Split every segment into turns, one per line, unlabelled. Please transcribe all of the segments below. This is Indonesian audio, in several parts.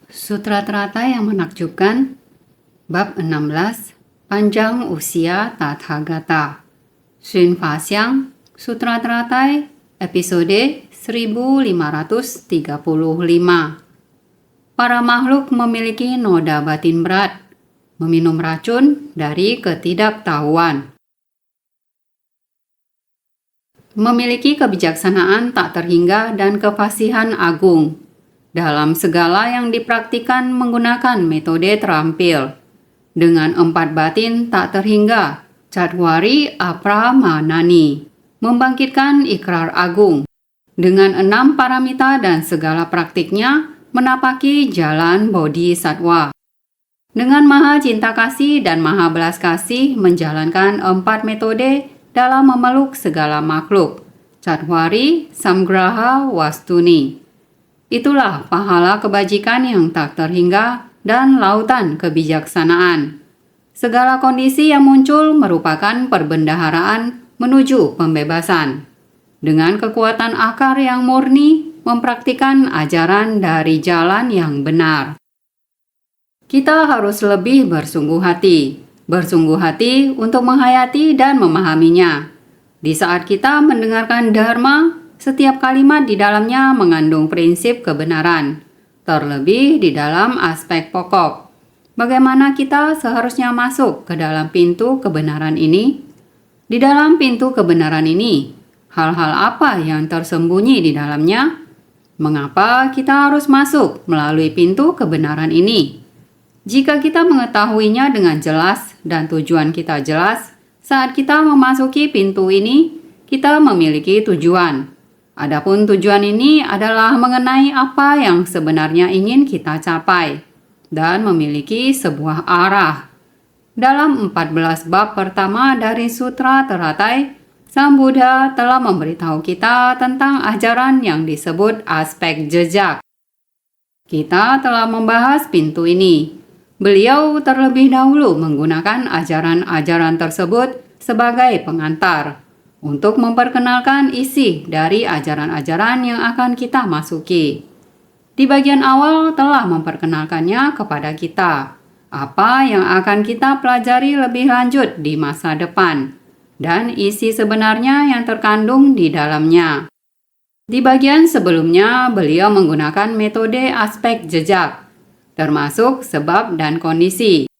Sutra teratai yang menakjubkan, Bab 16, Panjang Usia Tathagata. Srinvasyang, Sutra teratai, episode 1535. Para makhluk memiliki noda batin berat, meminum racun dari ketidaktahuan. Memiliki kebijaksanaan tak terhingga dan kefasihan agung. Dalam segala yang dipraktikkan menggunakan metode terampil. Dengan 4 batin tak terhingga, Catwari Apramanani, membangkitkan ikrar agung. Dengan 6 paramita dan segala praktiknya, menapaki jalan Bodhisattva. Dengan maha cinta kasih dan maha belas kasih menjalankan 4 metode dalam memeluk segala makhluk. Catwari Samgraha Wastuni. Itulah pahala kebajikan yang tak terhingga dan lautan kebijaksanaan. Segala kondisi yang muncul merupakan perbendaharaan menuju pembebasan. Dengan kekuatan akar yang murni, mempraktikkan ajaran dari jalan yang benar. Kita harus lebih bersungguh hati untuk menghayati dan memahaminya. Di saat kita mendengarkan Dharma, setiap kalimat di dalamnya mengandung prinsip kebenaran, terlebih di dalam aspek pokok. Bagaimana kita seharusnya masuk ke dalam pintu kebenaran ini? Di dalam pintu kebenaran ini, hal-hal apa yang tersembunyi di dalamnya? Mengapa kita harus masuk melalui pintu kebenaran ini? Jika kita mengetahuinya dengan jelas dan tujuan kita jelas, saat kita memasuki pintu ini, kita memiliki tujuan. Adapun tujuan ini adalah mengenai apa yang sebenarnya ingin kita capai dan memiliki sebuah arah. Dalam 14 bab pertama dari Sutra Teratai, Sang Buddha telah memberitahu kita tentang ajaran yang disebut aspek jejak. Kita telah membahas pintu ini. Beliau terlebih dahulu menggunakan ajaran-ajaran tersebut sebagai pengantar untuk memperkenalkan isi dari ajaran-ajaran yang akan kita masuki. Di bagian awal telah memperkenalkannya kepada kita, apa yang akan kita pelajari lebih lanjut di masa depan, dan isi sebenarnya yang terkandung di dalamnya. Di bagian sebelumnya, beliau menggunakan metode aspek jejak, termasuk sebab dan kondisi,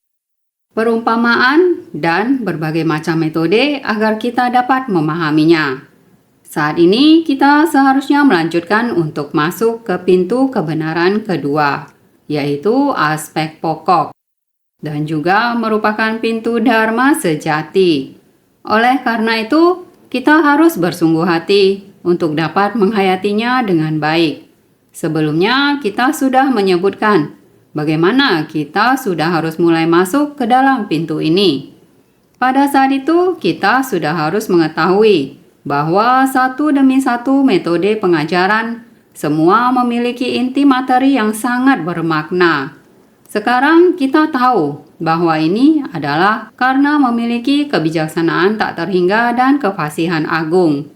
perumpamaan, dan berbagai macam metode agar kita dapat memahaminya. Saat ini kita seharusnya melanjutkan untuk masuk ke pintu kebenaran kedua, yaitu aspek pokok, dan juga merupakan pintu Dharma sejati. Oleh karena itu, kita harus bersungguh hati untuk dapat menghayatinya dengan baik. Sebelumnya kita sudah menyebutkan bagaimana kita sudah harus mulai masuk ke dalam pintu ini. Pada saat itu, kita sudah harus mengetahui bahwa satu demi satu metode pengajaran semua memiliki inti materi yang sangat bermakna. Sekarang kita tahu bahwa ini adalah karena memiliki kebijaksanaan tak terhingga dan kefasihan agung.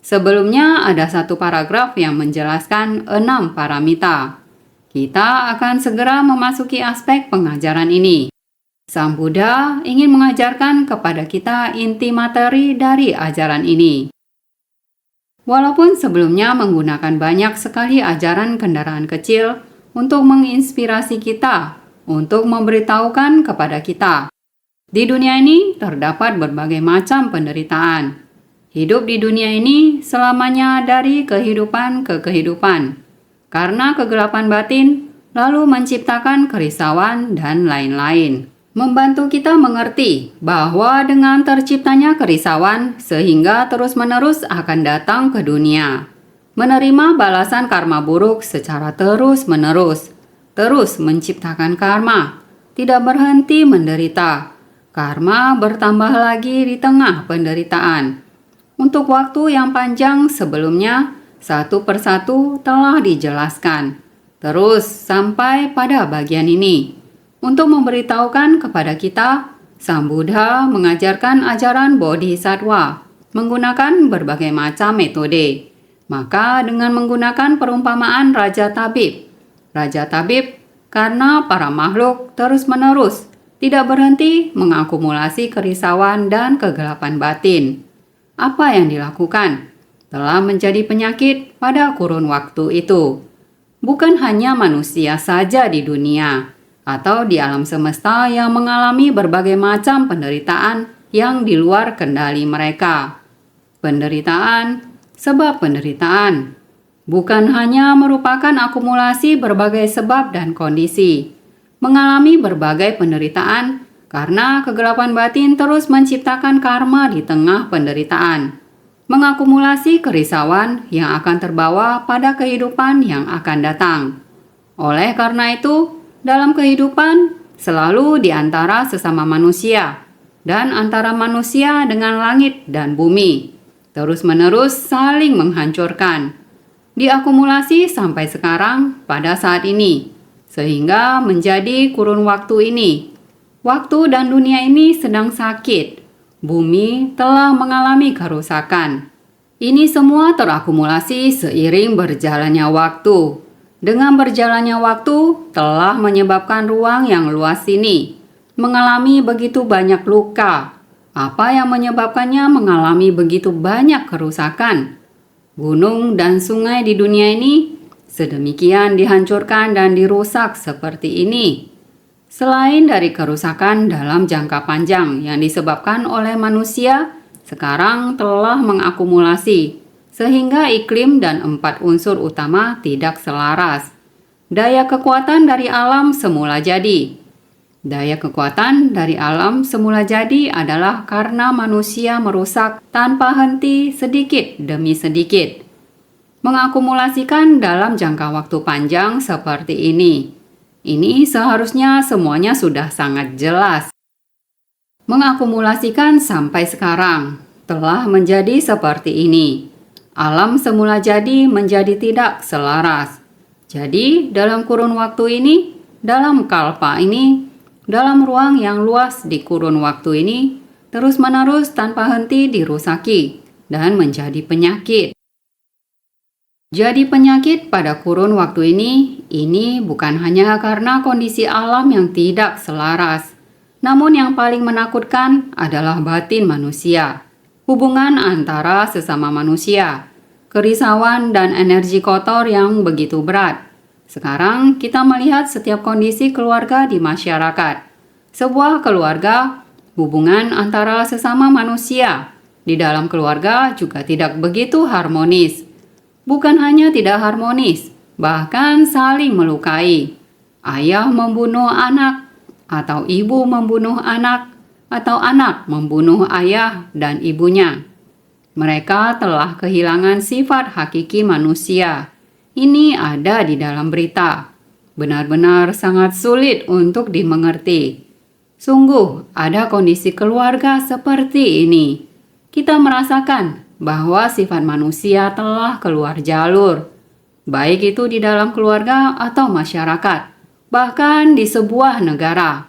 Sebelumnya ada satu paragraf yang menjelaskan 6 paramita. Kita akan segera memasuki aspek pengajaran ini. Sang Buddha ingin mengajarkan kepada kita inti materi dari ajaran ini. Walaupun sebelumnya menggunakan banyak sekali ajaran kendaraan kecil untuk menginspirasi kita, untuk memberitahukan kepada kita. Di dunia ini terdapat berbagai macam penderitaan. Hidup di dunia ini selamanya dari kehidupan ke kehidupan. Karena kegelapan batin, lalu menciptakan kerisauan dan lain-lain. Membantu kita mengerti bahwa dengan terciptanya kerisauan sehingga terus-menerus akan datang ke dunia. Menerima balasan karma buruk secara terus-menerus. Terus menciptakan karma. Tidak berhenti menderita. Karma bertambah lagi di tengah penderitaan. Untuk waktu yang panjang sebelumnya, satu persatu telah dijelaskan. Terus sampai pada bagian ini. Untuk memberitahukan kepada kita, Sang Buddha mengajarkan ajaran Bodhisattva menggunakan berbagai macam metode. Maka dengan menggunakan perumpamaan Raja Tabib karena para makhluk terus-menerus tidak berhenti mengakumulasi kerisauan dan kegelapan batin. Apa yang dilakukan telah menjadi penyakit pada kurun waktu itu. Bukan hanya manusia saja di dunia atau di alam semesta yang mengalami berbagai macam penderitaan yang di luar kendali mereka. Penderitaan sebab penderitaan bukan hanya merupakan akumulasi berbagai sebab dan kondisi. Mengalami berbagai penderitaan karena kegelapan batin terus menciptakan karma di tengah penderitaan. Mengakumulasi kerisauan yang akan terbawa pada kehidupan yang akan datang. Oleh karena itu, dalam kehidupan selalu di antara sesama manusia dan antara manusia dengan langit dan bumi, terus-menerus saling menghancurkan. Diakumulasi sampai sekarang pada saat ini, sehingga menjadi kurun waktu ini. Waktu dan dunia ini sedang sakit. Bumi telah mengalami kerusakan. Ini semua terakumulasi seiring berjalannya waktu. Dengan berjalannya waktu telah menyebabkan ruang yang luas ini mengalami begitu banyak luka. Apa yang menyebabkannya mengalami begitu banyak kerusakan? Gunung dan sungai di dunia ini sedemikian dihancurkan dan dirusak seperti ini. Selain dari kerusakan dalam jangka panjang yang disebabkan oleh manusia, sekarang telah mengakumulasi sehingga iklim dan 4 unsur utama tidak selaras. Daya kekuatan dari alam semula jadi. Daya kekuatan dari alam semula jadi adalah karena manusia merusak tanpa henti sedikit demi sedikit. Mengakumulasikan dalam jangka waktu panjang seperti ini. Ini seharusnya semuanya sudah sangat jelas. Mengakumulasikan sampai sekarang telah menjadi seperti ini. Alam semula jadi menjadi tidak selaras. Jadi dalam kurun waktu ini, dalam kalpa ini, dalam ruang yang luas di kurun waktu ini, terus-menerus tanpa henti dirusaki dan menjadi penyakit. Jadi penyakit pada kurun waktu ini bukan hanya karena kondisi alam yang tidak selaras, namun yang paling menakutkan adalah batin manusia, hubungan antara sesama manusia, kerisauan dan energi kotor yang begitu berat. Sekarang kita melihat setiap kondisi keluarga di masyarakat. Sebuah keluarga, hubungan antara sesama manusia di dalam keluarga juga tidak begitu harmonis. Bukan hanya tidak harmonis, bahkan saling melukai. Ayah membunuh anak, atau ibu membunuh anak, atau anak membunuh ayah dan ibunya. Mereka telah kehilangan sifat hakiki manusia. Ini ada di dalam berita. Benar-benar sangat sulit untuk dimengerti. Sungguh ada kondisi keluarga seperti ini. Kita merasakan bahwa sifat manusia telah keluar jalur, baik itu di dalam keluarga atau masyarakat, bahkan di sebuah negara.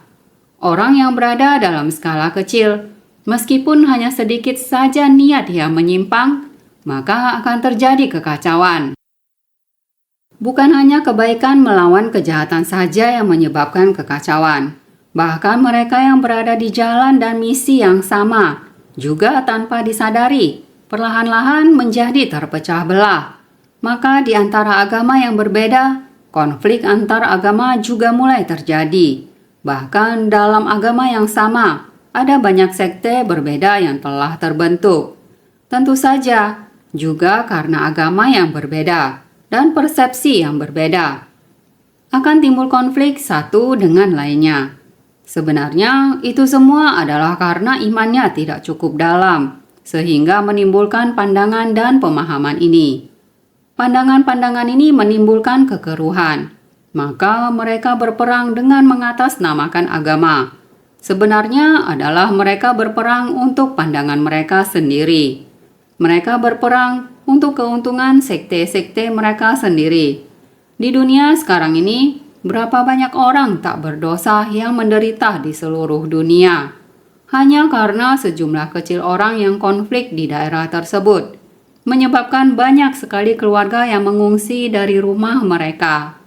Orang yang berada dalam skala kecil, meskipun hanya sedikit saja niat yang menyimpang, maka akan terjadi kekacauan. Bukan hanya kebaikan melawan kejahatan saja yang menyebabkan kekacauan, bahkan mereka yang berada di jalan dan misi yang sama, juga tanpa disadari, perlahan-lahan menjadi terpecah belah. Maka di antara agama yang berbeda, konflik antar agama juga mulai terjadi. Bahkan dalam agama yang sama, ada banyak sekte berbeda yang telah terbentuk. Tentu saja, juga karena agama yang berbeda dan persepsi yang berbeda. Akan timbul konflik satu dengan lainnya. Sebenarnya itu semua adalah karena imannya tidak cukup dalam, sehingga menimbulkan pandangan dan pemahaman ini. Pandangan-pandangan ini menimbulkan kekeruhan. Maka mereka berperang dengan mengatasnamakan agama. Sebenarnya adalah mereka berperang untuk pandangan mereka sendiri. Mereka berperang untuk keuntungan sekte-sekte mereka sendiri. Di dunia sekarang ini, berapa banyak orang tak berdosa yang menderita di seluruh dunia. Hanya karena sejumlah kecil orang yang konflik di daerah tersebut, menyebabkan banyak sekali keluarga yang mengungsi dari rumah mereka.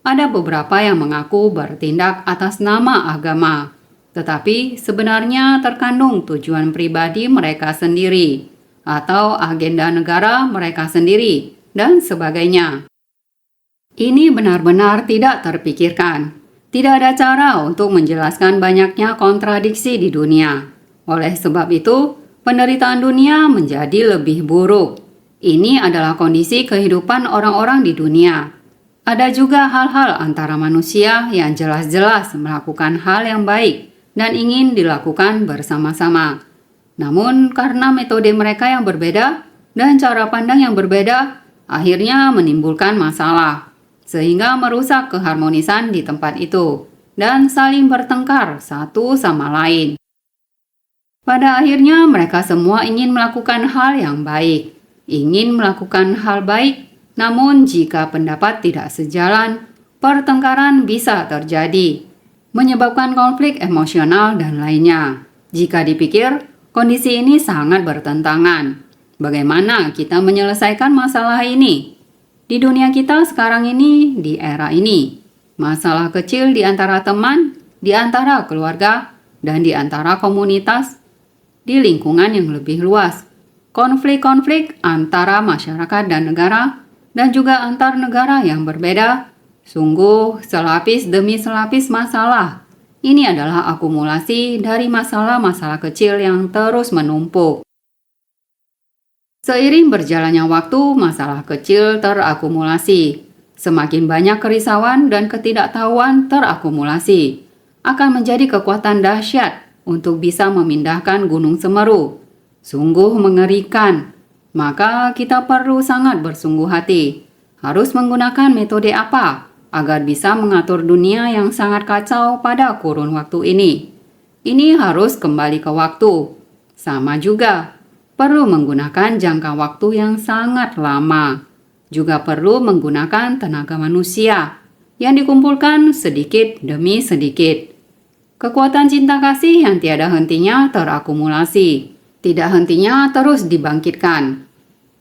Ada beberapa yang mengaku bertindak atas nama agama, tetapi sebenarnya terkandung tujuan pribadi mereka sendiri atau agenda negara mereka sendiri dan sebagainya. Ini benar-benar tidak terpikirkan. Tidak ada cara untuk menjelaskan banyaknya kontradiksi di dunia. Oleh sebab itu, penderitaan dunia menjadi lebih buruk. Ini adalah kondisi kehidupan orang-orang di dunia. Ada juga hal-hal antara manusia yang jelas-jelas melakukan hal yang baik dan ingin dilakukan bersama-sama. Namun karena metode mereka yang berbeda dan cara pandang yang berbeda, akhirnya menimbulkan masalah, sehingga merusak keharmonisan di tempat itu dan saling bertengkar satu sama lain. Pada akhirnya mereka semua ingin melakukan hal yang baik, ingin melakukan hal baik, namun jika pendapat tidak sejalan, pertengkaran bisa terjadi, menyebabkan konflik emosional dan lainnya. Jika dipikir, kondisi ini sangat bertentangan. Bagaimana kita menyelesaikan masalah ini? Di dunia kita sekarang ini, di era ini, masalah kecil di antara teman, di antara keluarga, dan di antara komunitas, di lingkungan yang lebih luas, konflik-konflik antara masyarakat dan negara, dan juga antar negara yang berbeda, sungguh selapis demi selapis masalah. Ini adalah akumulasi dari masalah-masalah kecil yang terus menumpuk. Seiring berjalannya waktu, masalah kecil terakumulasi. Semakin banyak kerisauan dan ketidaktahuan terakumulasi, akan menjadi kekuatan dahsyat untuk bisa memindahkan Gunung Semeru. Sungguh mengerikan. Maka kita perlu sangat bersungguh hati. Harus menggunakan metode apa agar bisa mengatur dunia yang sangat kacau pada kurun waktu ini? Ini harus kembali ke waktu. Sama juga perlu menggunakan jangka waktu yang sangat lama. Juga perlu menggunakan tenaga manusia yang dikumpulkan sedikit demi sedikit. Kekuatan cinta kasih yang tiada hentinya terakumulasi, tidak hentinya terus dibangkitkan.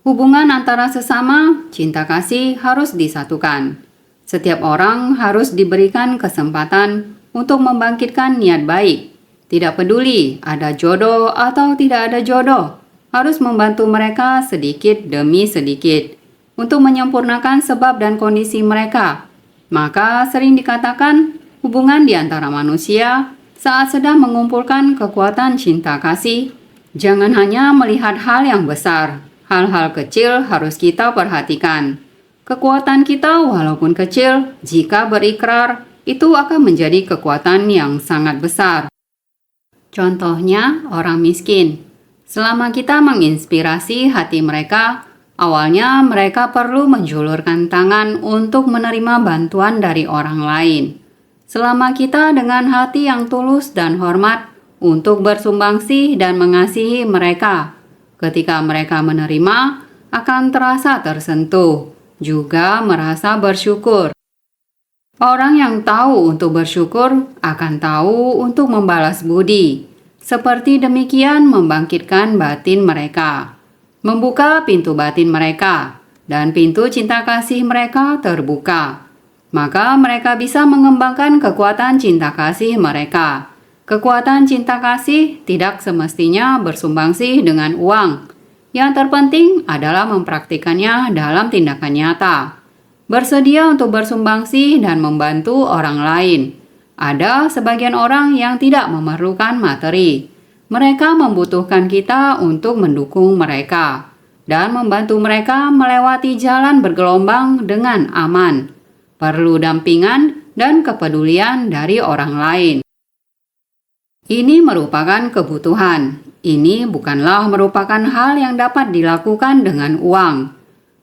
Hubungan antara sesama, cinta kasih harus disatukan. Setiap orang harus diberikan kesempatan untuk membangkitkan niat baik. Tidak peduli ada jodoh atau tidak ada jodoh, harus membantu mereka sedikit demi sedikit untuk menyempurnakan sebab dan kondisi mereka. Maka sering dikatakan hubungan di antara manusia saat sedang mengumpulkan kekuatan cinta kasih, jangan hanya melihat hal yang besar, hal-hal kecil harus kita perhatikan. Kekuatan kita walaupun kecil, jika berikrar, itu akan menjadi kekuatan yang sangat besar. Contohnya orang miskin. Selama kita menginspirasi hati mereka, awalnya mereka perlu menjulurkan tangan untuk menerima bantuan dari orang lain. Selama kita dengan hati yang tulus dan hormat untuk bersumbangsi dan mengasihi mereka, ketika mereka menerima, akan terasa tersentuh, juga merasa bersyukur. Orang yang tahu untuk bersyukur akan tahu untuk membalas budi. Seperti demikian membangkitkan batin mereka, membuka pintu batin mereka, dan pintu cinta kasih mereka terbuka. Maka mereka bisa mengembangkan kekuatan cinta kasih mereka. Kekuatan cinta kasih tidak semestinya bersumbangsi dengan uang. Yang terpenting adalah mempraktikannya dalam tindakan nyata. Bersedia untuk bersumbangsi dan membantu orang lain. Ada sebagian orang yang tidak memerlukan materi. Mereka membutuhkan kita untuk mendukung mereka dan membantu mereka melewati jalan bergelombang dengan aman. Perlu dampingan dan kepedulian dari orang lain. Ini merupakan kebutuhan. Ini bukanlah merupakan hal yang dapat dilakukan dengan uang.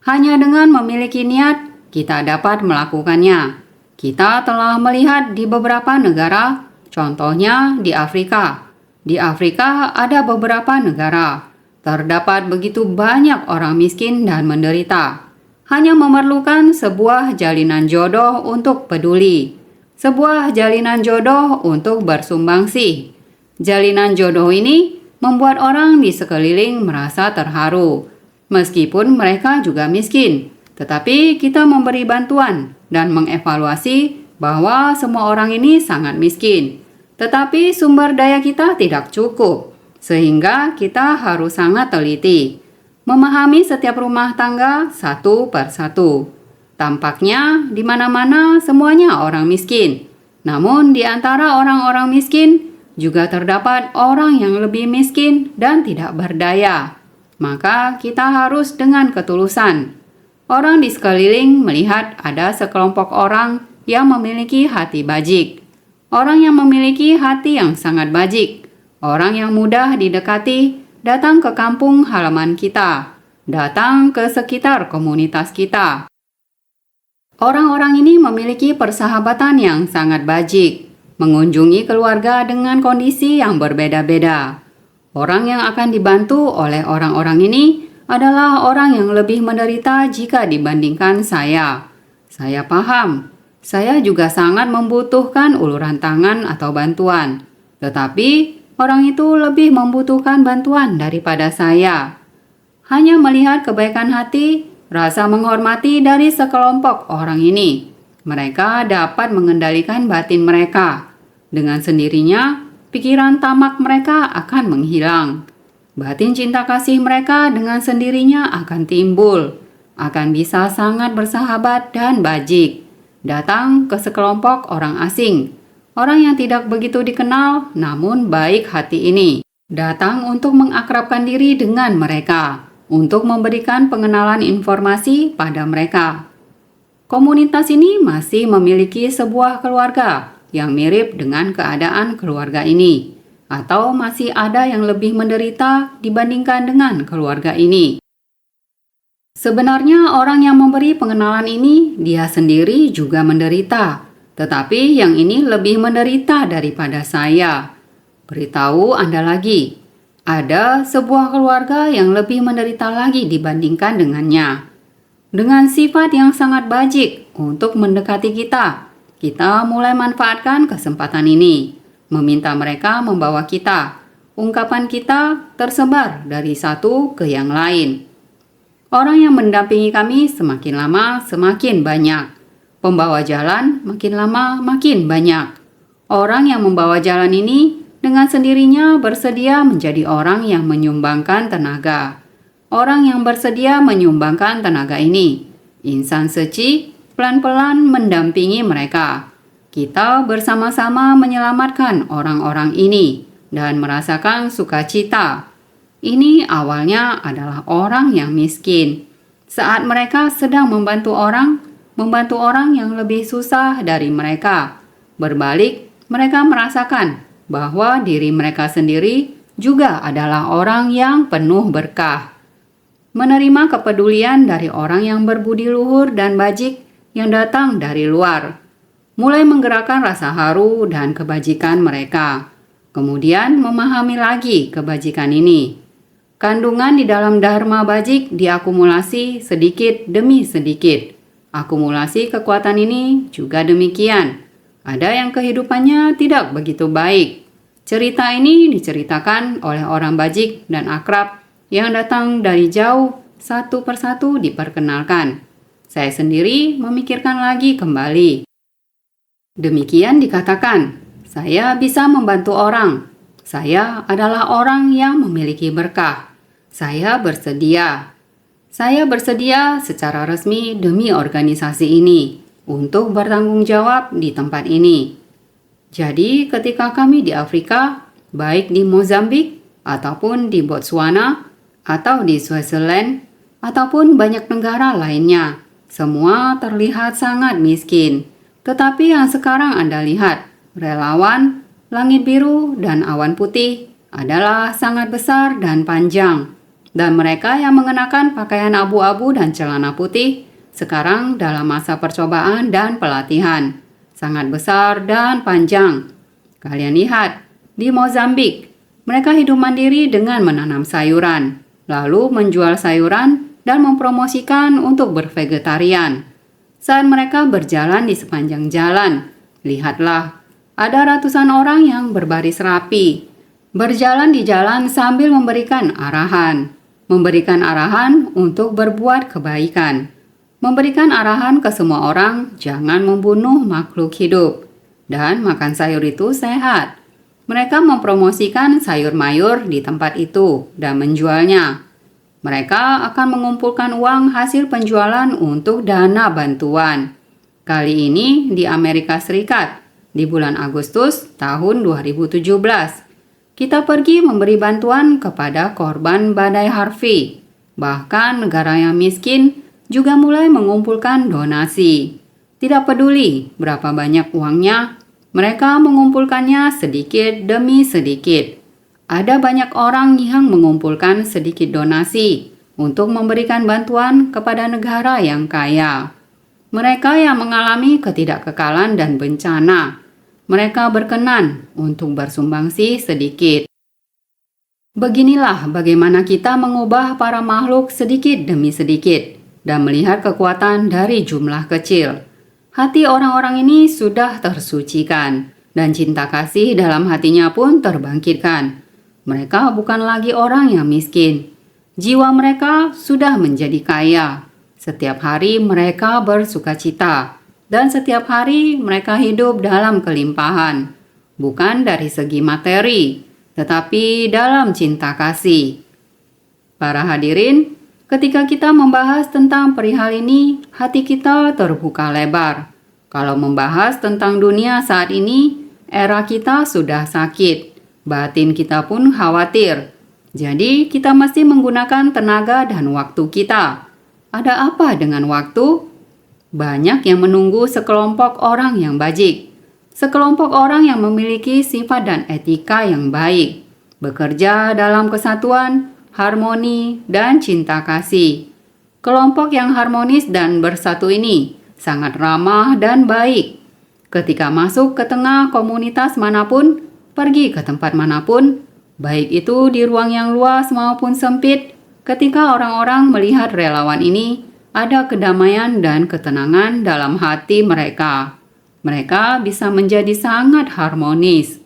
Hanya dengan memiliki niat, kita dapat melakukannya. Kita telah melihat di beberapa negara, contohnya di Afrika. Di Afrika ada beberapa negara. Terdapat begitu banyak orang miskin dan menderita. Hanya memerlukan sebuah jalinan jodoh untuk peduli. Sebuah jalinan jodoh untuk bersumbangsi. Jalinan jodoh ini membuat orang di sekeliling merasa terharu. Meskipun mereka juga miskin, Tetapi kita memberi bantuan dan mengevaluasi bahwa semua orang ini sangat miskin. Tetapi sumber daya kita tidak cukup, sehingga kita harus sangat teliti, memahami setiap rumah tangga satu per satu. Tampaknya di mana-mana semuanya orang miskin. Namun di antara orang-orang miskin juga terdapat orang yang lebih miskin dan tidak berdaya. Maka kita harus dengan ketulusan. Orang di sekeliling melihat ada sekelompok orang yang memiliki hati bajik. Orang yang memiliki hati yang sangat bajik. Orang yang mudah didekati datang ke kampung halaman kita. Datang ke sekitar komunitas kita. Orang-orang ini memiliki persahabatan yang sangat bajik, mengunjungi keluarga dengan kondisi yang berbeda-beda. Orang yang akan dibantu oleh orang-orang ini adalah orang yang lebih menderita jika dibandingkan saya. Saya paham, saya juga sangat membutuhkan uluran tangan atau bantuan. Tetapi orang itu lebih membutuhkan bantuan daripada saya. Hanya melihat kebaikan hati, rasa menghormati dari sekelompok orang ini, mereka dapat mengendalikan batin mereka. Dengan sendirinya, pikiran tamak mereka akan menghilang. Batin cinta kasih mereka dengan sendirinya akan timbul, akan bisa sangat bersahabat dan bajik. Datang ke sekelompok orang asing, orang yang tidak begitu dikenal namun baik hati ini. Datang untuk mengakrabkan diri dengan mereka, untuk memberikan pengenalan informasi pada mereka. Komunitas ini masih memiliki sebuah keluarga yang mirip dengan keadaan keluarga ini, atau masih ada yang lebih menderita dibandingkan dengan keluarga ini. Sebenarnya orang yang memberi pengenalan ini, dia sendiri juga menderita, tetapi yang ini lebih menderita daripada saya. Beritahu Anda lagi, ada sebuah keluarga yang lebih menderita lagi dibandingkan dengannya. Dengan sifat yang sangat bajik untuk mendekati kita, kita mulai manfaatkan kesempatan ini, meminta mereka membawa kita. Ungkapan kita tersebar dari satu ke yang lain. Orang yang mendampingi kami semakin lama semakin banyak. Pembawa jalan makin lama makin banyak. Orang yang membawa jalan ini dengan sendirinya bersedia menjadi orang yang menyumbangkan tenaga. Orang yang bersedia menyumbangkan tenaga ini, insan suci, pelan-pelan mendampingi mereka. Kita bersama-sama menyelamatkan orang-orang ini dan merasakan sukacita. Ini awalnya adalah orang yang miskin. Saat mereka sedang membantu orang yang lebih susah dari mereka. Berbalik, mereka merasakan bahwa diri mereka sendiri juga adalah orang yang penuh berkah. Menerima kepedulian dari orang yang berbudi luhur dan bajik yang datang dari luar, mulai menggerakkan rasa haru dan kebajikan mereka. Kemudian memahami lagi kebajikan ini. Kandungan di dalam dharma bajik diakumulasi sedikit demi sedikit. Akumulasi kekuatan ini juga demikian. Ada yang kehidupannya tidak begitu baik. Cerita ini diceritakan oleh orang bajik dan akrab yang datang dari jauh, satu persatu diperkenalkan. Saya sendiri memikirkan lagi kembali. Demikian dikatakan, saya bisa membantu orang. Saya adalah orang yang memiliki berkah. Saya bersedia. Saya bersedia secara resmi demi organisasi ini untuk bertanggung jawab di tempat ini. Jadi ketika kami di Afrika, baik di Mozambik ataupun di Botswana atau di Swaziland ataupun banyak negara lainnya, semua terlihat sangat miskin. Tetapi yang sekarang Anda lihat, relawan, langit biru dan awan putih adalah sangat besar dan panjang. Dan mereka yang mengenakan pakaian abu-abu dan celana putih sekarang dalam masa percobaan dan pelatihan. Sangat besar dan panjang. Kalian lihat, di Mozambik, mereka hidup mandiri dengan menanam sayuran, lalu menjual sayuran dan mempromosikan untuk bervegetarian. Saat mereka berjalan di sepanjang jalan, lihatlah, ada ratusan orang yang berbaris rapi, berjalan di jalan sambil memberikan arahan untuk berbuat kebaikan. Memberikan arahan ke semua orang, jangan membunuh makhluk hidup. Dan makan sayur itu sehat. Mereka mempromosikan sayur mayur di tempat itu dan menjualnya. Mereka akan mengumpulkan uang hasil penjualan untuk dana bantuan. Kali ini di Amerika Serikat, di bulan Agustus tahun 2017. Kita pergi memberi bantuan kepada korban badai Harvey. Bahkan negara yang miskin juga mulai mengumpulkan donasi. Tidak peduli berapa banyak uangnya, mereka mengumpulkannya sedikit demi sedikit. Ada banyak orang yang mengumpulkan sedikit donasi untuk memberikan bantuan kepada negara yang kaya. Mereka yang mengalami ketidakkekalan dan bencana, mereka berkenan untuk bersumbangsi sedikit. Beginilah bagaimana kita mengubah para makhluk sedikit demi sedikit dan melihat kekuatan dari jumlah kecil. Hati orang-orang ini sudah tersucikan dan cinta kasih dalam hatinya pun terbangkitkan. Mereka bukan lagi orang yang miskin. Jiwa mereka sudah menjadi kaya. Setiap hari mereka bersukacita dan setiap hari mereka hidup dalam kelimpahan. Bukan dari segi materi, tetapi dalam cinta kasih. Para hadirin, ketika kita membahas tentang perihal ini, hati kita terbuka lebar. Kalau membahas tentang dunia saat ini, era kita sudah sakit, batin kita pun khawatir. Jadi kita mesti menggunakan tenaga dan waktu kita. Ada apa dengan waktu? Banyak yang menunggu sekelompok orang yang bajik. Sekelompok orang yang memiliki sifat dan etika yang baik. Bekerja dalam kesatuan, harmoni, dan cinta kasih. Kelompok yang harmonis dan bersatu ini sangat ramah dan baik. Ketika masuk ke tengah komunitas manapun, pergi ke tempat manapun, baik itu di ruang yang luas maupun sempit, ketika orang-orang melihat relawan ini, ada kedamaian dan ketenangan dalam hati mereka. Mereka bisa menjadi sangat harmonis,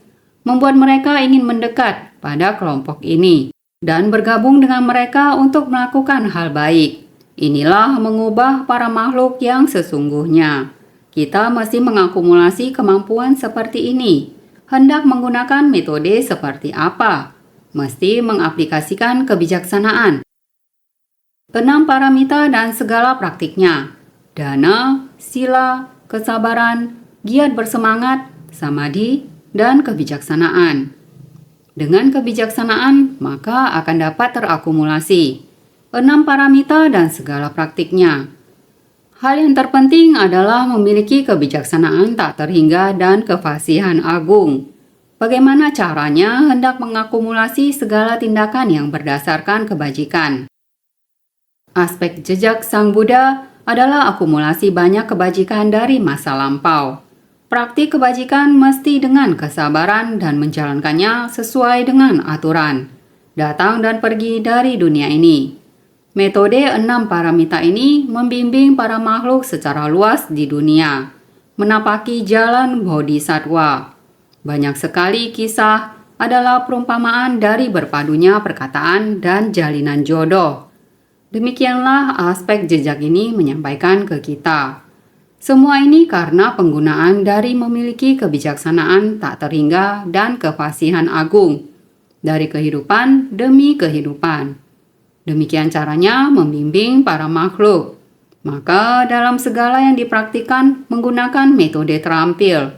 membuat mereka ingin mendekat pada kelompok ini dan bergabung dengan mereka untuk melakukan hal baik. Inilah mengubah para makhluk yang sesungguhnya. Kita mesti mengakumulasi kemampuan seperti ini. Hendak menggunakan metode seperti apa? Mesti mengaplikasikan kebijaksanaan. 6 paramita dan segala praktiknya. Dana, sila, kesabaran, giat bersemangat, samadhi, dan kebijaksanaan. Dengan kebijaksanaan, maka akan dapat terakumulasi 6 paramita dan segala praktiknya. Hal yang terpenting adalah memiliki kebijaksanaan tak terhingga dan kefasihan agung. Bagaimana caranya hendak mengakumulasi segala tindakan yang berdasarkan kebajikan? Aspek jejak Sang Buddha adalah akumulasi banyak kebajikan dari masa lampau. Praktik kebajikan mesti dengan kesabaran dan menjalankannya sesuai dengan aturan. Datang dan pergi dari dunia ini. Metode 6 paramita ini membimbing para makhluk secara luas di dunia, menapaki jalan bodhisattva. Banyak sekali kisah adalah perumpamaan dari berpadunya perkataan dan jalinan jodoh. Demikianlah aspek jejak ini menyampaikan ke kita. Semua ini karena penggunaan dari memiliki kebijaksanaan tak terhingga dan kefasihan agung dari kehidupan demi kehidupan. Demikian caranya membimbing para makhluk. Maka dalam segala yang dipraktikkan menggunakan metode terampil.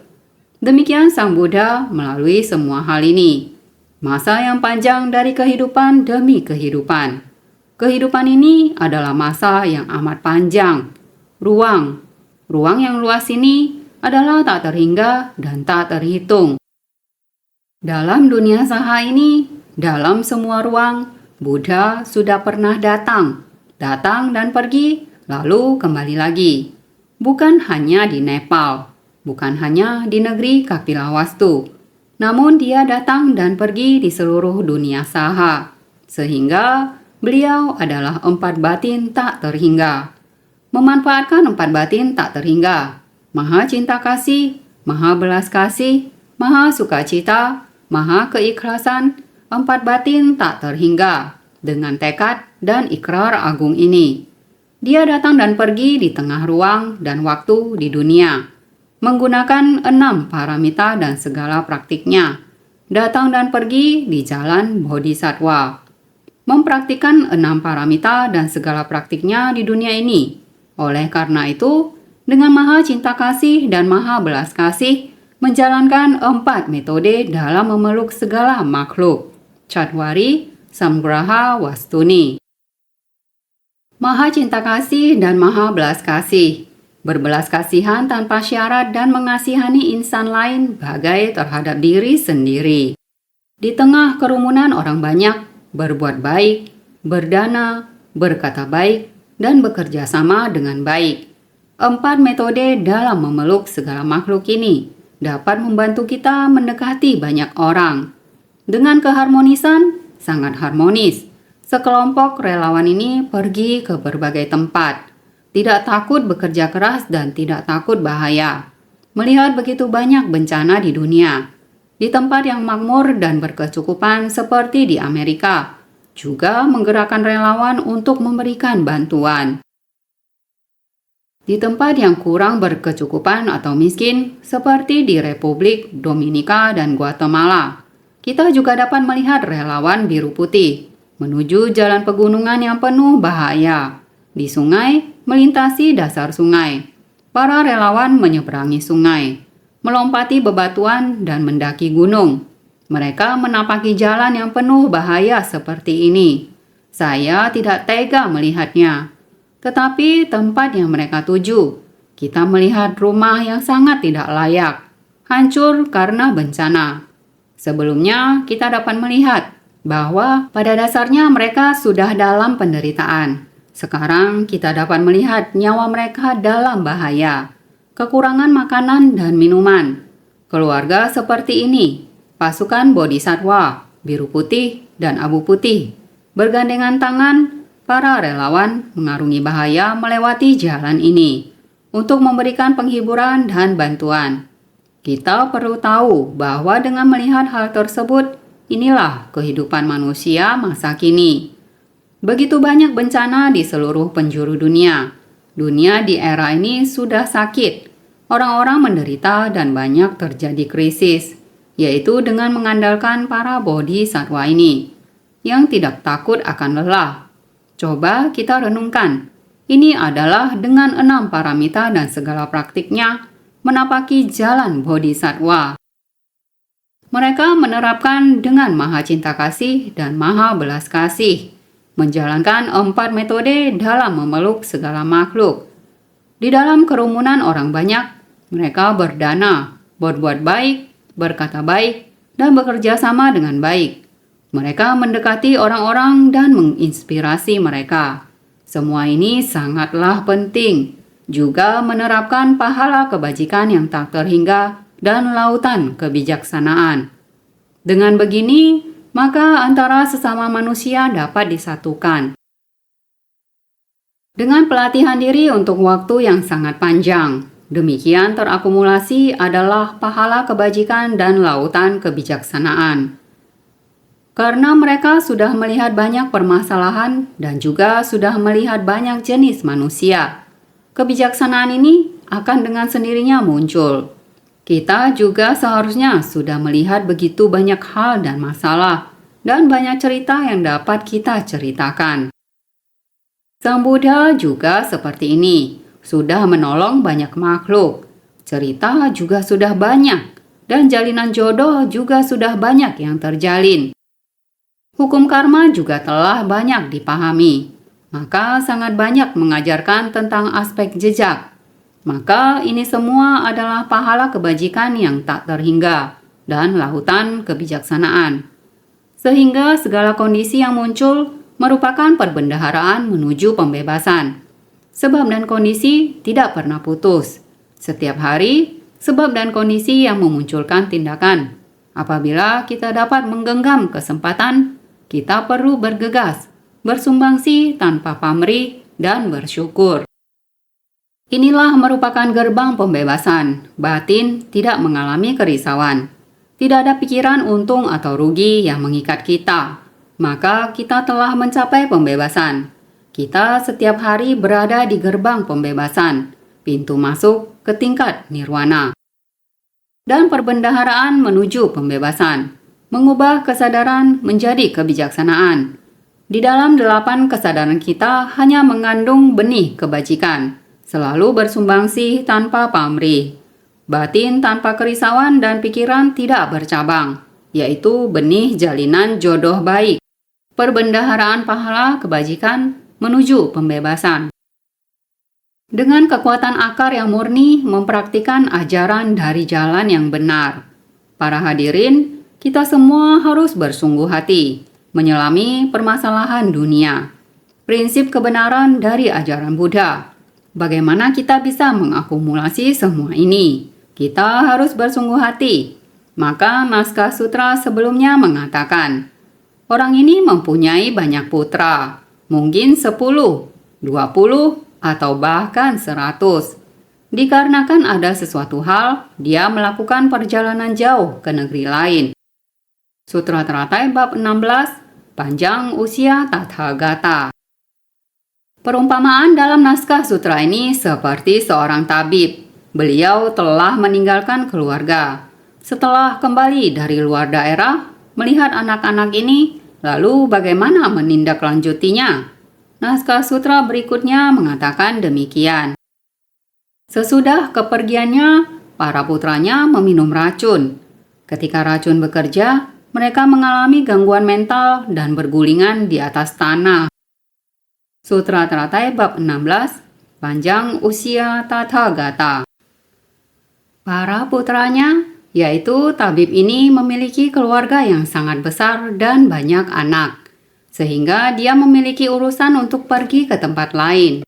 Demikian Sang Buddha melalui semua hal ini. Masa yang panjang dari kehidupan demi kehidupan. Kehidupan ini adalah masa yang amat panjang. Ruang yang luas ini adalah tak terhingga dan tak terhitung. Dalam dunia saha ini, dalam semua ruang, Buddha sudah pernah datang dan pergi, lalu kembali lagi. Bukan hanya di Nepal, bukan hanya di negeri Kapilawastu, namun dia datang dan pergi di seluruh dunia saha, sehingga beliau adalah 4 batin tak terhingga. Memanfaatkan 4 batin tak terhingga, maha cinta kasih, maha belas kasih, maha sukacita, maha keikhlasan, 4 batin tak terhingga, dengan tekad dan ikrar agung ini. Dia datang dan pergi di tengah ruang dan waktu di dunia, menggunakan 6 paramita dan segala praktiknya. Datang dan pergi di jalan Bodhisattva, mempraktikkan 6 paramita dan segala praktiknya di dunia ini. Oleh karena itu, dengan maha cinta kasih dan maha belas kasih, menjalankan 4 metode dalam memeluk segala makhluk. Chatwari Samgraha Wastuni. Maha cinta kasih dan maha belas kasih, berbelas kasihan tanpa syarat dan mengasihani insan lain bagai terhadap diri sendiri. Di tengah kerumunan orang banyak, berbuat baik, berdana, berkata baik, dan bekerja sama dengan baik. 4 metode dalam memeluk segala makhluk ini dapat membantu kita mendekati banyak orang. Dengan keharmonisan, sangat harmonis. Sekelompok relawan ini pergi ke berbagai tempat, tidak takut bekerja keras dan tidak takut bahaya. Melihat begitu banyak bencana di dunia, di tempat yang makmur dan berkecukupan seperti di Amerika, juga menggerakkan relawan untuk memberikan bantuan. Di tempat yang kurang berkecukupan atau miskin, seperti di Republik Dominika dan Guatemala, kita juga dapat melihat relawan biru putih menuju jalan pegunungan yang penuh bahaya. Di sungai, melintasi dasar sungai. Para relawan menyeberangi sungai, melompati bebatuan dan mendaki gunung. Mereka menapaki jalan yang penuh bahaya seperti ini. Saya tidak tega melihatnya. Tetapi tempat yang mereka tuju, kita melihat rumah yang sangat tidak layak, hancur karena bencana. Sebelumnya, kita dapat melihat bahwa pada dasarnya mereka sudah dalam penderitaan. Sekarang kita dapat melihat nyawa mereka dalam bahaya, kekurangan makanan dan minuman. Keluarga seperti ini, pasukan Bodhisattva, biru putih dan abu putih, bergandengan tangan, para relawan mengarungi bahaya melewati jalan ini untuk memberikan penghiburan dan bantuan. Kita perlu tahu bahwa dengan melihat hal tersebut, inilah kehidupan manusia masa kini. Begitu banyak bencana di seluruh penjuru dunia. Dunia di era ini sudah sakit. Orang-orang menderita dan banyak terjadi krisis, yaitu dengan mengandalkan para bodhisattva ini, yang tidak takut akan lelah. Coba kita renungkan. Ini adalah dengan 6 paramita dan segala praktiknya, menapaki jalan bodhisattva. Mereka menerapkan dengan maha cinta kasih dan maha belas kasih, menjalankan 4 metode dalam memeluk segala makhluk. Di dalam kerumunan orang banyak, mereka berdana, berbuat baik, berkata baik, dan bekerja sama dengan baik. Mereka mendekati orang-orang dan menginspirasi mereka. Semua ini sangatlah penting. Juga menerapkan pahala kebajikan yang tak terhingga dan lautan kebijaksanaan. Dengan begini, maka antara sesama manusia dapat disatukan. Dengan pelatihan diri untuk waktu yang sangat panjang, demikian terakumulasi adalah pahala kebajikan dan lautan kebijaksanaan. Karena mereka sudah melihat banyak permasalahan dan juga sudah melihat banyak jenis manusia, kebijaksanaan ini akan dengan sendirinya muncul. Kita juga seharusnya sudah melihat begitu banyak hal dan masalah, dan banyak cerita yang dapat kita ceritakan. Sang Buddha juga seperti ini, sudah menolong banyak makhluk. Cerita juga sudah banyak, dan jalinan jodoh juga sudah banyak yang terjalin. Hukum karma juga telah banyak dipahami, maka sangat banyak mengajarkan tentang aspek jejak. Maka ini semua adalah pahala kebajikan yang tak terhingga dan lautan kebijaksanaan. Sehingga segala kondisi yang muncul merupakan perbendaharaan menuju pembebasan. Sebab dan kondisi tidak pernah putus. Setiap hari, sebab dan kondisi yang memunculkan tindakan. Apabila kita dapat menggenggam kesempatan, kita perlu bergegas, bersumbangsi tanpa pamrih, dan bersyukur. Inilah merupakan gerbang pembebasan. Batin tidak mengalami kerisauan. Tidak ada pikiran untung atau rugi yang mengikat kita. Maka kita telah mencapai pembebasan. Kita setiap hari berada di gerbang pembebasan, pintu masuk ke tingkat nirwana. Dan perbendaharaan menuju pembebasan, mengubah kesadaran menjadi kebijaksanaan. Di dalam 8 kesadaran kita hanya mengandung benih kebajikan, selalu bersumbangsih tanpa pamrih. Batin tanpa kerisauan dan pikiran tidak bercabang, yaitu benih jalinan jodoh baik. Perbendaharaan pahala kebajikan menuju pembebasan. Dengan kekuatan akar yang murni mempraktikkan ajaran dari jalan yang benar. Para hadirin, kita semua harus bersungguh hati menyelami permasalahan dunia. Prinsip kebenaran dari ajaran Buddha. Bagaimana kita bisa mengakumulasi semua ini? Kita harus bersungguh hati. Maka naskah sutra sebelumnya mengatakan, orang ini mempunyai banyak putra, mungkin 10, 20, atau bahkan 100. Dikarenakan ada sesuatu hal, dia melakukan perjalanan jauh ke negeri lain. Sutra Teratai bab 16, panjang usia Tathagata. Perumpamaan dalam naskah sutra ini seperti seorang tabib. Beliau telah meninggalkan keluarga. Setelah kembali dari luar daerah, melihat anak-anak ini, lalu bagaimana menindaklanjutinya? Naskah sutra berikutnya mengatakan demikian. Sesudah kepergiannya, para putranya meminum racun. Ketika racun bekerja, mereka mengalami gangguan mental dan bergulingan di atas tanah. Sutra Teratai bab 16, panjang usia Tathagata. Para putranya, yaitu tabib ini memiliki keluarga yang sangat besar dan banyak anak, sehingga dia memiliki urusan untuk pergi ke tempat lain.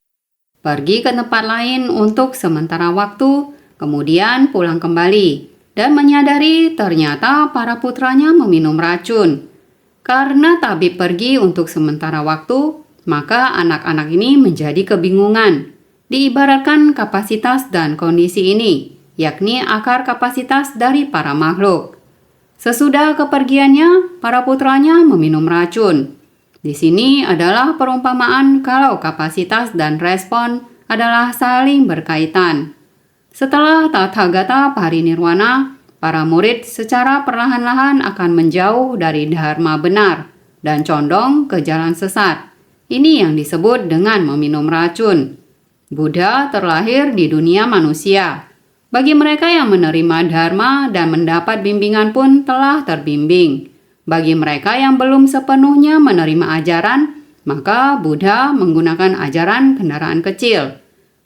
Pergi ke tempat lain untuk sementara waktu, kemudian pulang kembali, dan menyadari ternyata para putranya meminum racun. Karena tabib pergi untuk sementara waktu, maka anak-anak ini menjadi kebingungan. Diibaratkan kapasitas dan kondisi ini, yakni akar kapasitas dari para makhluk. Sesudah kepergiannya, para putranya meminum racun. Di sini adalah perumpamaan kalau kapasitas dan respon adalah saling berkaitan. Setelah Tathagata parinirwana, para murid secara perlahan-lahan akan menjauh dari dharma benar dan condong ke jalan sesat. Ini yang disebut dengan meminum racun. Buddha terlahir di dunia manusia. Bagi mereka yang menerima dharma dan mendapat bimbingan pun telah terbimbing. Bagi mereka yang belum sepenuhnya menerima ajaran, maka Buddha menggunakan ajaran kendaraan kecil.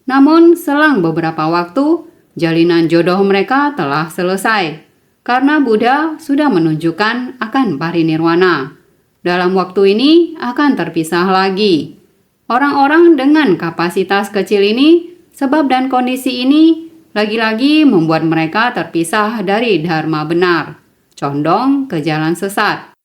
Namun selang beberapa waktu, jalinan jodoh mereka telah selesai, karena Buddha sudah menunjukkan akan parinirwana. Dalam waktu ini akan terpisah lagi. Orang-orang dengan kapasitas kecil ini, sebab dan kondisi ini, lagi-lagi membuat mereka terpisah dari dharma benar, condong ke jalan sesat.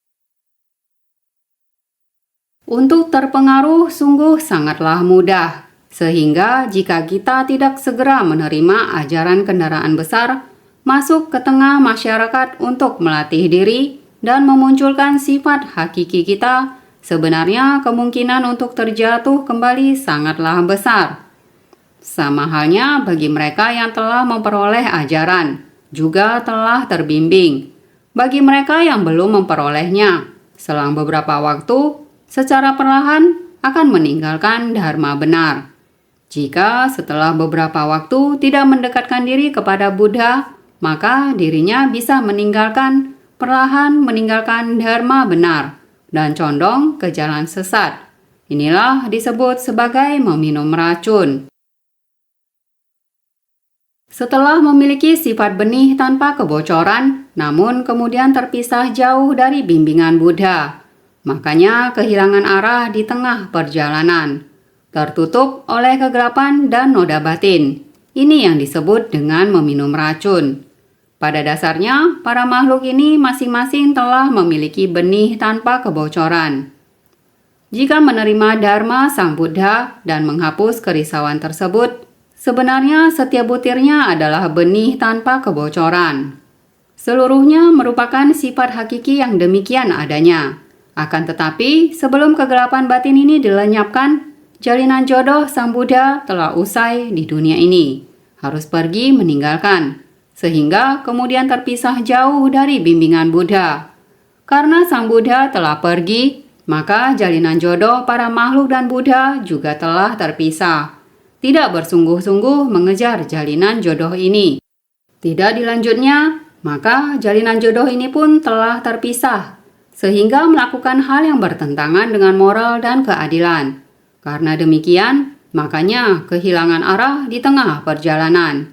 Untuk terpengaruh sungguh sangatlah mudah, sehingga jika kita tidak segera menerima ajaran kendaraan besar, masuk ke tengah masyarakat untuk melatih diri dan memunculkan sifat hakiki kita, sebenarnya kemungkinan untuk terjatuh kembali sangatlah besar. Sama halnya bagi mereka yang telah memperoleh ajaran, juga telah terbimbing. Bagi mereka yang belum memperolehnya, selang beberapa waktu, secara perlahan akan meninggalkan dharma benar. Jika setelah beberapa waktu tidak mendekatkan diri kepada Buddha, maka dirinya bisa perlahan meninggalkan dharma benar dan condong ke jalan sesat. Inilah disebut sebagai meminum racun. Setelah memiliki sifat benih tanpa kebocoran, namun kemudian terpisah jauh dari bimbingan Buddha. Makanya kehilangan arah di tengah perjalanan. Tertutup oleh kegelapan dan noda batin. Ini yang disebut dengan meminum racun. Pada dasarnya, para makhluk ini masing-masing telah memiliki benih tanpa kebocoran. Jika menerima Dharma Sang Buddha dan menghapus kerisauan tersebut, sebenarnya setiap butirnya adalah benih tanpa kebocoran. Seluruhnya merupakan sifat hakiki yang demikian adanya. Akan tetapi, sebelum kegelapan batin ini dilenyapkan, jalinan jodoh Sang Buddha telah usai di dunia ini, harus pergi meninggalkan, sehingga kemudian terpisah jauh dari bimbingan Buddha. Karena Sang Buddha telah pergi, maka jalinan jodoh para makhluk dan Buddha juga telah terpisah. Tidak bersungguh-sungguh mengejar jalinan jodoh ini. Tidak dilanjutnya, maka jalinan jodoh ini pun telah terpisah, sehingga melakukan hal yang bertentangan dengan moral dan keadilan. Karena demikian, makanya kehilangan arah di tengah perjalanan.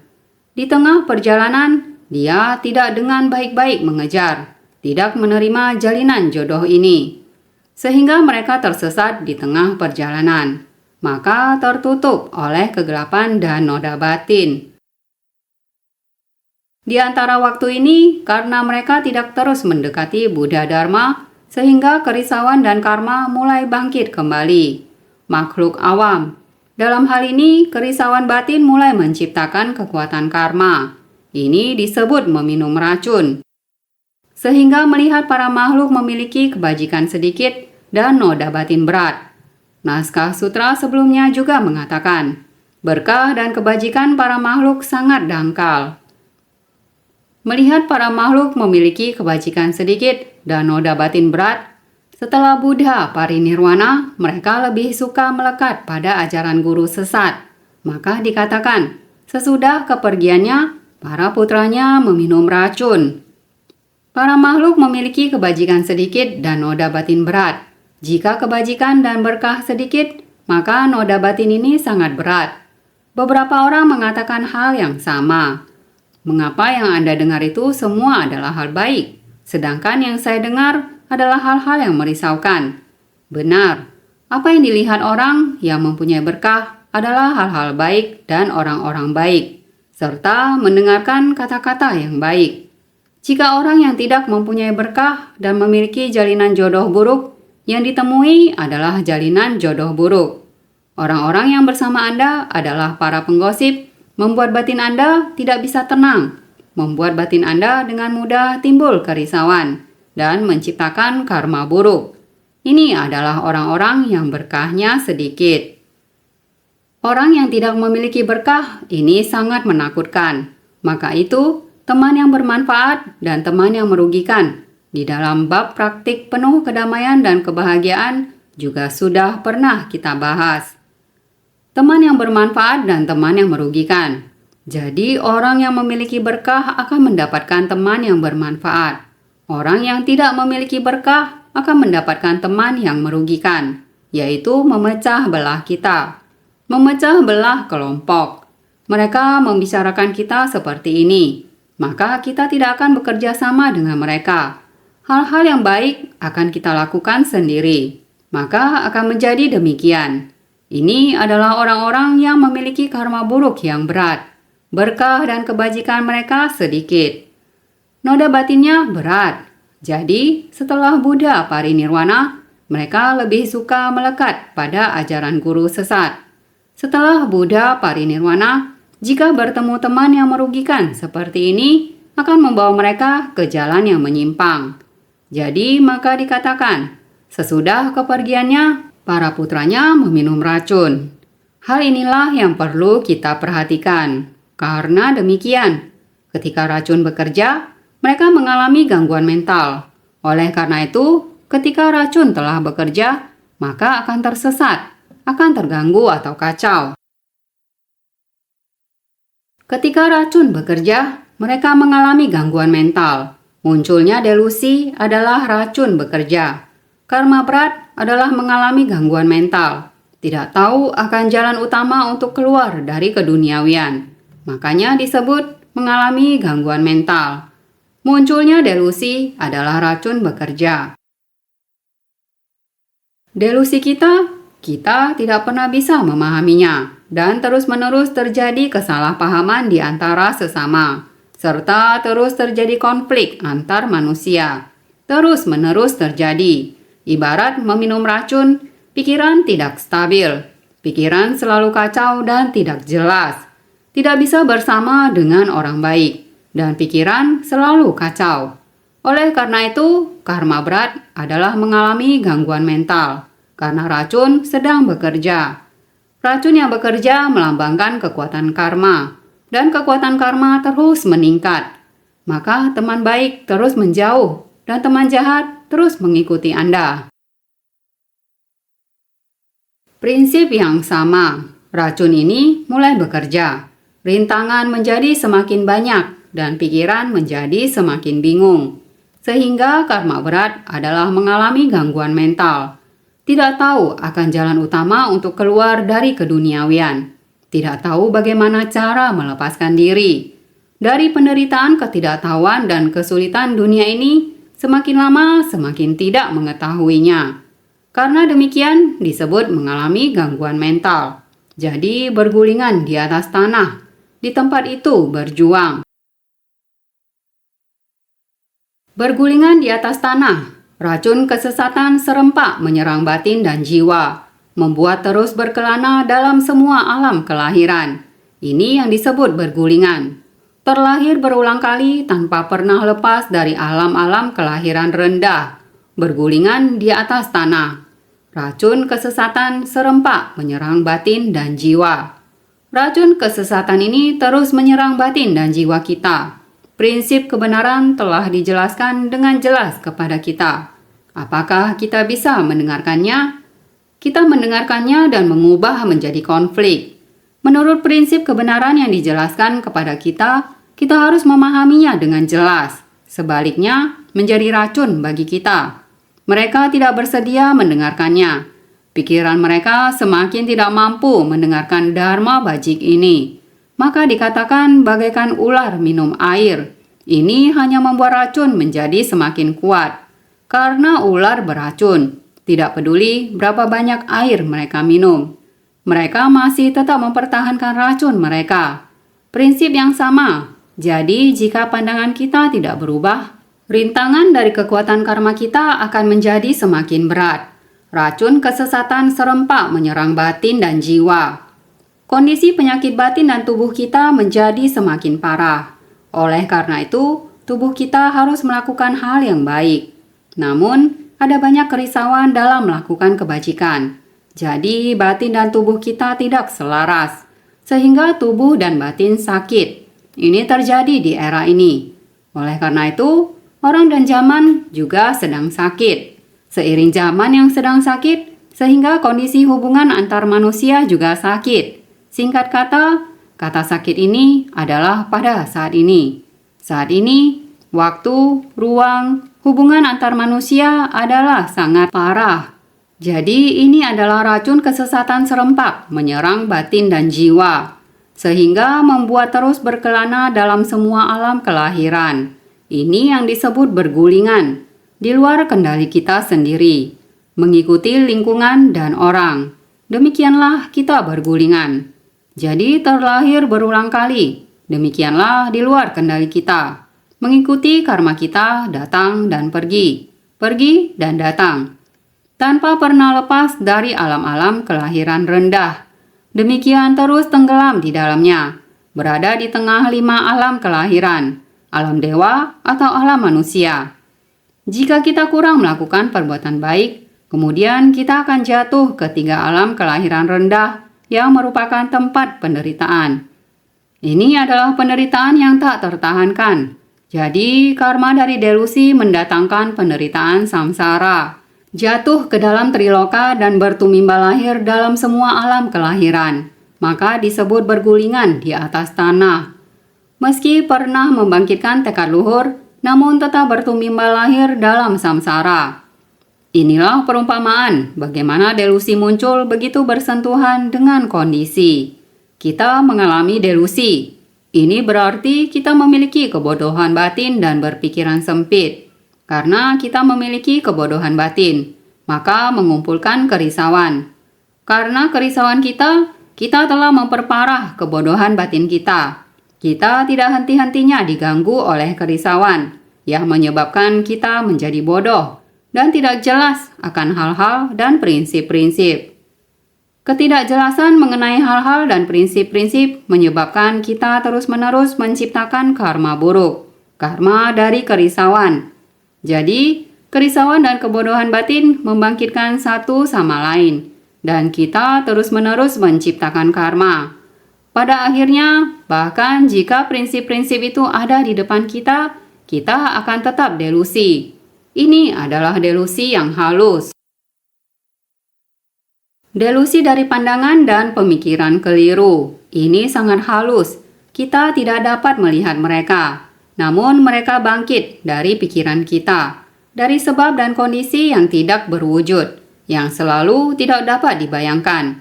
Di tengah perjalanan, dia tidak dengan baik-baik mengejar, tidak menerima jalinan jodoh ini. Sehingga mereka tersesat di tengah perjalanan, maka tertutup oleh kegelapan dan noda batin. Di antara waktu ini, karena mereka tidak terus mendekati Buddha Dharma, sehingga kerisauan dan karma mulai bangkit kembali. Makhluk awam. Dalam hal ini, kerisauan batin mulai menciptakan kekuatan karma. Ini disebut meminum racun. Sehingga melihat para makhluk memiliki kebajikan sedikit dan noda batin berat. Naskah sutra sebelumnya juga mengatakan, berkah dan kebajikan para makhluk sangat dangkal. Melihat para makhluk memiliki kebajikan sedikit dan noda batin berat, setelah Buddha parinirwana, mereka lebih suka melekat pada ajaran guru sesat. Maka dikatakan, sesudah kepergiannya, para putranya meminum racun. Para makhluk memiliki kebajikan sedikit dan noda batin berat. Jika kebajikan dan berkah sedikit, maka noda batin ini sangat berat. Beberapa orang mengatakan hal yang sama. Mengapa yang Anda dengar itu semua adalah hal baik, sedangkan yang saya dengar adalah hal-hal yang merisaukan? Benar, apa yang dilihat orang yang mempunyai berkah adalah hal-hal baik dan orang-orang baik, serta mendengarkan kata-kata yang baik. Jika orang yang tidak mempunyai berkah dan memiliki jalinan jodoh buruk, yang ditemui adalah jalinan jodoh buruk. Orang-orang yang bersama Anda adalah para penggosip, membuat batin Anda tidak bisa tenang, membuat batin Anda dengan mudah timbul kerisauan, dan menciptakan karma buruk. Ini adalah orang-orang yang berkahnya sedikit. Orang yang tidak memiliki berkah ini sangat menakutkan. Maka itu, teman yang bermanfaat dan teman yang merugikan. Di dalam bab praktik penuh kedamaian dan kebahagiaan juga sudah pernah kita bahas. Teman yang bermanfaat dan teman yang merugikan. Jadi orang yang memiliki berkah akan mendapatkan teman yang bermanfaat. Orang yang tidak memiliki berkah akan mendapatkan teman yang merugikan, yaitu memecah belah kita. Memecah belah kelompok. Mereka membicarakan kita seperti ini, maka kita tidak akan bekerja sama dengan mereka. Hal-hal yang baik akan kita lakukan sendiri, maka akan menjadi demikian. Ini adalah orang-orang yang memiliki karma buruk yang berat. Berkah dan kebajikan mereka sedikit. Noda batinnya berat. Jadi, setelah Buddha parinirwana, mereka lebih suka melekat pada ajaran guru sesat. Setelah Buddha parinirwana, jika bertemu teman yang merugikan seperti ini, akan membawa mereka ke jalan yang menyimpang. Jadi, maka dikatakan, sesudah kepergiannya, para putranya meminum racun. Hal inilah yang perlu kita perhatikan. Karena demikian, ketika racun bekerja, mereka mengalami gangguan mental. Oleh karena itu, ketika racun telah bekerja, maka akan tersesat, akan terganggu atau kacau. Ketika racun bekerja, mereka mengalami gangguan mental. Munculnya delusi adalah racun bekerja. Karma berat adalah mengalami gangguan mental, tidak tahu akan jalan utama untuk keluar dari keduniawian. Makanya disebut mengalami gangguan mental. Munculnya delusi adalah racun bekerja. Delusi kita tidak pernah bisa memahaminya, dan terus-menerus terjadi kesalahpahaman di antara sesama, serta terus terjadi konflik antar manusia. Terus-menerus terjadi. Ibarat meminum racun, pikiran tidak stabil, pikiran selalu kacau dan tidak jelas, tidak bisa bersama dengan orang baik, dan pikiran selalu kacau. Oleh karena itu, karma berat adalah mengalami gangguan mental, karena racun sedang bekerja. Racun yang bekerja melambangkan kekuatan karma, dan kekuatan karma terus meningkat. Maka teman baik terus menjauh, dan teman jahat terus mengikuti Anda. Prinsip yang sama, racun ini mulai bekerja. Rintangan menjadi semakin banyak, dan pikiran menjadi semakin bingung. Sehingga karma berat adalah mengalami gangguan mental. Tidak tahu akan jalan utama untuk keluar dari keduniawian. Tidak tahu bagaimana cara melepaskan diri. Dari penderitaan ketidaktahuan dan kesulitan dunia ini, semakin lama semakin tidak mengetahuinya. Karena demikian disebut mengalami gangguan mental. Jadi bergulingan di atas tanah. Di tempat itu berjuang. Bergulingan di atas tanah, racun kesesatan serempak menyerang batin dan jiwa, membuat terus berkelana dalam semua alam kelahiran. Ini yang disebut bergulingan. Terlahir berulang kali tanpa pernah lepas dari alam-alam kelahiran rendah, bergulingan di atas tanah. Racun kesesatan serempak menyerang batin dan jiwa. Racun kesesatan ini terus menyerang batin dan jiwa kita. Prinsip kebenaran telah dijelaskan dengan jelas kepada kita. Apakah kita bisa mendengarkannya? Kita mendengarkannya dan mengubah menjadi konflik. Menurut prinsip kebenaran yang dijelaskan kepada kita, kita harus memahaminya dengan jelas. Sebaliknya, menjadi racun bagi kita. Mereka tidak bersedia mendengarkannya. Pikiran mereka semakin tidak mampu mendengarkan dharma bajik ini. Maka dikatakan bagaikan ular minum air. Ini hanya membuat racun menjadi semakin kuat. Karena ular beracun, tidak peduli berapa banyak air mereka minum. Mereka masih tetap mempertahankan racun mereka. Prinsip yang sama. Jadi jika pandangan kita tidak berubah, rintangan dari kekuatan karma kita akan menjadi semakin berat. Racun kesesatan serempak menyerang batin dan jiwa. Kondisi penyakit batin dan tubuh kita menjadi semakin parah. Oleh karena itu, tubuh kita harus melakukan hal yang baik. Namun, ada banyak kerisauan dalam melakukan kebajikan. Jadi, batin dan tubuh kita tidak selaras, sehingga tubuh dan batin sakit. Ini terjadi di era ini. Oleh karena itu, orang dan zaman juga sedang sakit. Seiring zaman yang sedang sakit, sehingga kondisi hubungan antar manusia juga sakit. Singkat kata, kata sakit ini adalah pada saat ini. Saat ini, waktu, ruang, hubungan antar manusia adalah sangat parah. Jadi ini adalah racun kesesatan serempak menyerang batin dan jiwa. Sehingga membuat terus berkelana dalam semua alam kelahiran. Ini yang disebut bergulingan. Di luar kendali kita sendiri, mengikuti lingkungan dan orang. Demikianlah kita bergulingan. Jadi terlahir berulang kali. Demikianlah di luar kendali kita. Mengikuti karma kita datang dan pergi. Pergi dan datang. Tanpa pernah lepas dari alam-alam kelahiran rendah. Demikian terus tenggelam di dalamnya. Berada di tengah 5 alam kelahiran. Alam dewa atau alam manusia. Jika kita kurang melakukan perbuatan baik, kemudian kita akan jatuh ke 3 alam kelahiran rendah yang merupakan tempat penderitaan. Ini adalah penderitaan yang tak tertahankan. Jadi, karma dari delusi mendatangkan penderitaan samsara. Jatuh ke dalam triloka dan bertumimba lahir dalam semua alam kelahiran. Maka disebut bergulingan di atas tanah. Meski pernah membangkitkan tekad luhur, namun tetap bertumimba lahir dalam samsara. Inilah perumpamaan bagaimana delusi muncul begitu bersentuhan dengan kondisi. Kita mengalami delusi. Ini berarti kita memiliki kebodohan batin dan berpikiran sempit. Karena kita memiliki kebodohan batin, maka mengumpulkan kerisauan. Karena kerisauan kita telah memperparah kebodohan batin kita. Kita tidak henti-hentinya diganggu oleh kerisauan yang menyebabkan kita menjadi bodoh dan tidak jelas akan hal-hal dan prinsip-prinsip. Ketidakjelasan mengenai hal-hal dan prinsip-prinsip menyebabkan kita terus-menerus menciptakan karma buruk, karma dari kerisauan. Jadi, kerisauan dan kebodohan batin membangkitkan satu sama lain. dan kita terus-menerus menciptakan karma. Pada akhirnya, bahkan jika prinsip-prinsip itu ada di depan kita, kita akan tetap delusi. Ini adalah delusi yang halus. Delusi dari pandangan dan pemikiran keliru. Ini sangat halus. Kita tidak dapat melihat mereka. Namun mereka bangkit dari pikiran kita. Dari sebab dan kondisi yang tidak berwujud. Yang selalu tidak dapat dibayangkan.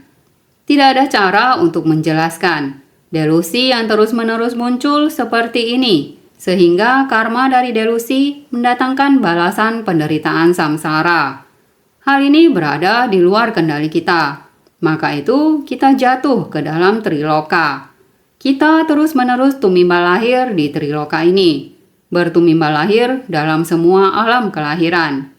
Tidak ada cara untuk menjelaskan. Delusi yang terus-menerus muncul seperti ini. Sehingga karma dari delusi mendatangkan balasan penderitaan samsara. Hal ini berada di luar kendali kita. Maka itu kita jatuh ke dalam triloka. Kita terus-menerus tumimbal lahir di triloka ini. Bertumimbal lahir dalam semua alam kelahiran.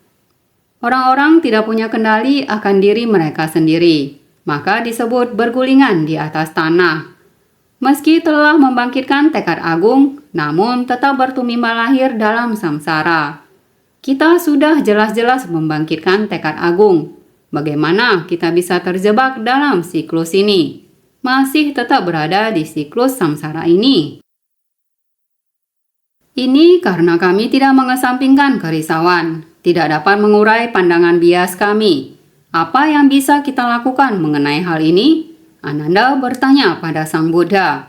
Orang-orang tidak punya kendali akan diri mereka sendiri. Maka disebut bergulingan di atas tanah. Meski telah membangkitkan tekad agung, namun tetap bertumimbal lahir dalam samsara. Kita sudah jelas-jelas membangkitkan tekad agung. Bagaimana kita bisa terjebak dalam siklus ini? Masih tetap berada di siklus samsara ini. Ini karena kami tidak mengesampingkan kerisauan, tidak dapat mengurai pandangan bias kami. Apa yang bisa kita lakukan mengenai hal ini? Ananda bertanya pada Sang Buddha.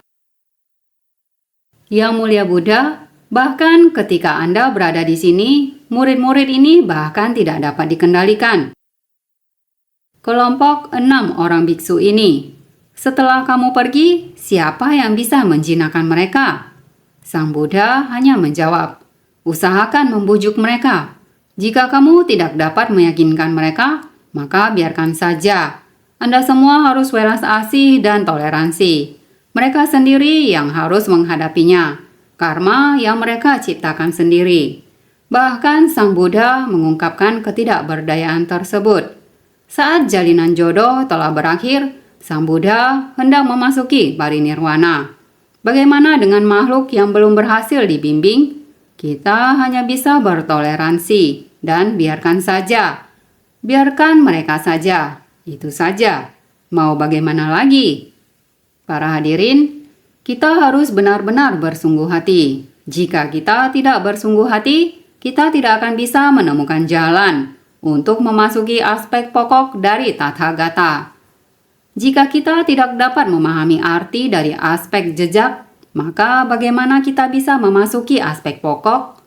Yang Mulia Buddha, bahkan ketika Anda berada di sini, murid-murid ini bahkan tidak dapat dikendalikan. Kelompok 6 orang biksu ini. Setelah kamu pergi, siapa yang bisa menjinakkan mereka? Sang Buddha hanya menjawab, usahakan membujuk mereka. Jika kamu tidak dapat meyakinkan mereka, maka biarkan saja. Anda semua harus welas asih dan toleransi. Mereka sendiri yang harus menghadapinya. Karma yang mereka ciptakan sendiri. Bahkan Sang Buddha mengungkapkan ketidakberdayaan tersebut. Saat jalinan jodoh telah berakhir, Sang Buddha hendak memasuki parinirwana. Bagaimana dengan makhluk yang belum berhasil dibimbing? Kita hanya bisa bertoleransi dan biarkan saja. Biarkan mereka saja. Itu saja. Mau bagaimana lagi? Para hadirin, kita harus benar-benar bersungguh hati. Jika kita tidak bersungguh hati, kita tidak akan bisa menemukan jalan untuk memasuki aspek pokok dari Tathagata. Jika kita tidak dapat memahami arti dari aspek jejak, maka bagaimana kita bisa memasuki aspek pokok?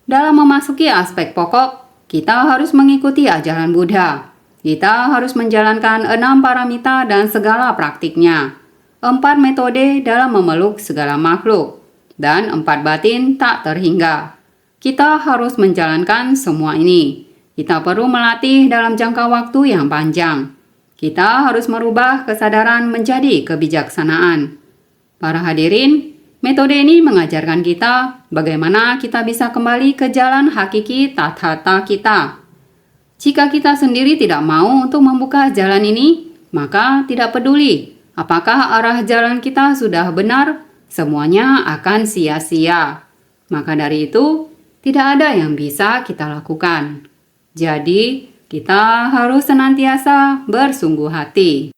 Dalam memasuki aspek pokok, kita harus mengikuti ajaran Buddha. Kita harus menjalankan 6 paramita dan segala praktiknya. 4 metode dalam memeluk segala makhluk. Dan 4 batin tak terhingga. Kita harus menjalankan semua ini. Kita perlu melatih dalam jangka waktu yang panjang. Kita harus merubah kesadaran menjadi kebijaksanaan. Para hadirin, metode ini mengajarkan kita bagaimana kita bisa kembali ke jalan hakiki tathata kita. Jika kita sendiri tidak mau untuk membuka jalan ini, maka tidak peduli apakah arah jalan kita sudah benar, semuanya akan sia-sia. Maka dari itu, tidak ada yang bisa kita lakukan. Jadi, kita harus senantiasa bersungguh hati.